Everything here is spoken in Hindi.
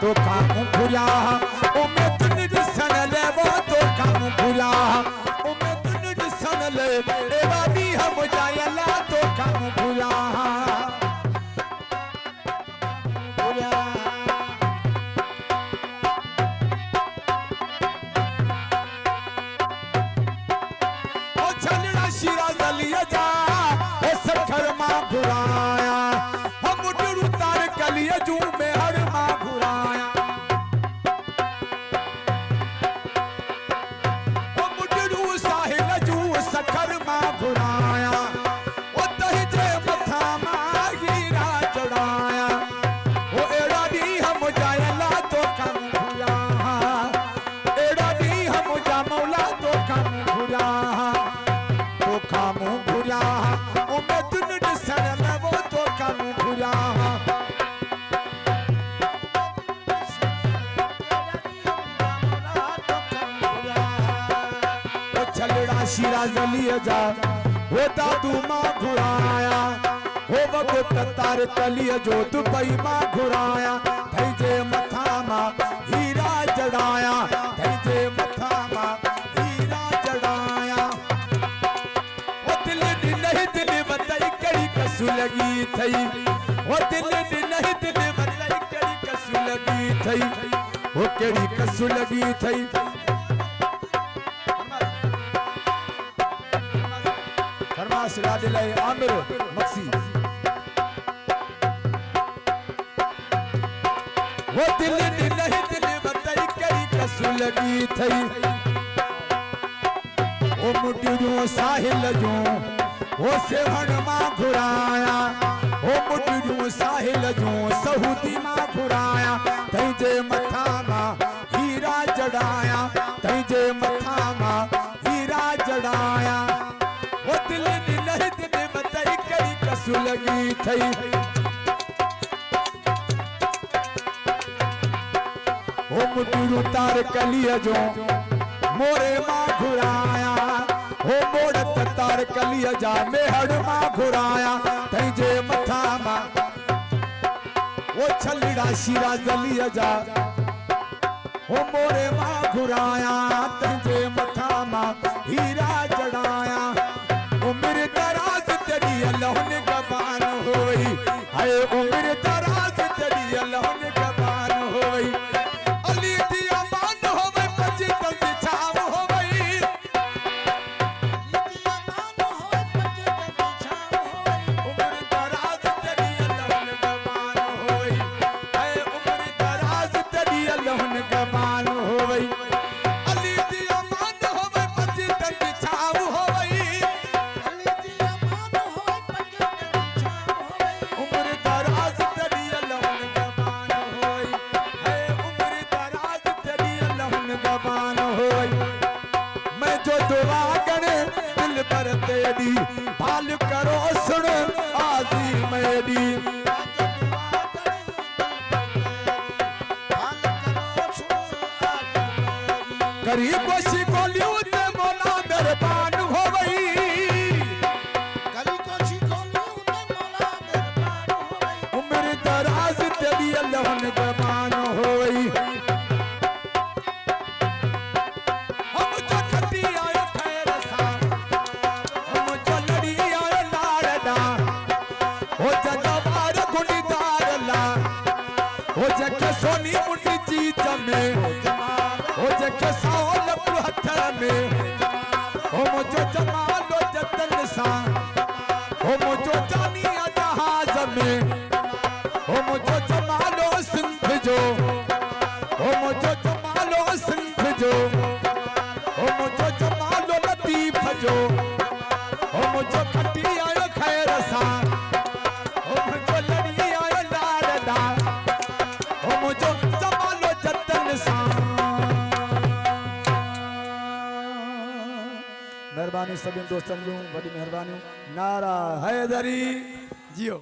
तो काम घुरिया ओ मैं तुन दिसन ले वो तो काम घुरिया ओ मैं तुन दिसन ले ए बाबी हम जायला तो काम घुरिया ओ छलड़ा शिरा जलिया जा ओ सखर मां घुराया हम मुडरू तार कलिया जू में हर मां घुराया ओ मुडरू साहिल जू सखर मां घुराया ओ तही जे मथा मां हीरा चढ़ाया ओ एड़ा दी हम जायला तो काम घुरा एड़ा दी हम जा मौला तो काम घुरा तो काम घुरा ओ मैं तुन दिसन ले वो तो काम घुरा छलड़ा शिरा जलिया जा हो दादू मां घुराया हो वगत तार कलिया जो दुबई मां घुराया थई जे मथा मां हीरा जड़ाया थई जे मथा मां हीरा जड़ाया ओ दिल दी नहीं दिल बताई कड़ी कसु लगी थई ओ दिल दी नहीं दिल बताई कड़ी कसु लगी थई ओ कड़ी कसु लगी थई सिरादिलाई आमिर मक्सी वो दिल नहीं दिल बताई कड़ी कसु लगी थई ओ मुडरू साहिल जो वो सेवण मां घुराया ओ मुडरू साहिल जो सऊदी मां घुराया थई जे मथा मां हीरा जड़ाया थई जे मथा मां हीरा जड़ाया वो दिल नहीं दिल बताई कड़ी कसु लगी थई ओ मुडरू तार कलिया जो मोरे मां घुराया ओ मोड़त तार कलिया जा मेहड़ मां घुराया थई जे मथा मां वो छलड़ा शिरा जलिया जा ओ मोरे मां घुराया थई जे मथा मां हीरा जड़ाया उम्र दराज तेरी अल्लाह ने गबान होई हाय उम्र दराज तेरी अल्लाह ने गबान होई अली दी अमान होवे पजी तंग छाव होई अली दी अमान होवे पजी तंग छाव होई उम्र दराज तेरी अल्लाह ने गबान होई हाय उम्र दराज तेरी अल्लाह ने गबान होई अली दी अमान होवे पजी तंग छाव होई मैं जो दुआ करे दिल पर तेरी भाल करो सुन आजी मेरी करी कोशी कोलियों ते मोला मेहरबान हो गई करी कोशी कोलियों ते मोला मेहरबान हो गई उम्र दराज तेरी अल्लाह ने गबान हो गई सोनी मुंडी चीज में हो जके साओ लपु हथ में हो मुझो जमालो जतन सा हो मुझो जानी जहाज में हो मुझो जमालो सिंध जो हो मुझो जमालो सिंध जो हो मुझो जमालो लतीफ जो हो मुझो खटी आयो खैर सा हो मुझो लड़ी आयो लाडा मुझो जमालो जतन सा मेहरबानी सभी दोस्तन जो वडी मेहरबानी नारा हैदरी जियो।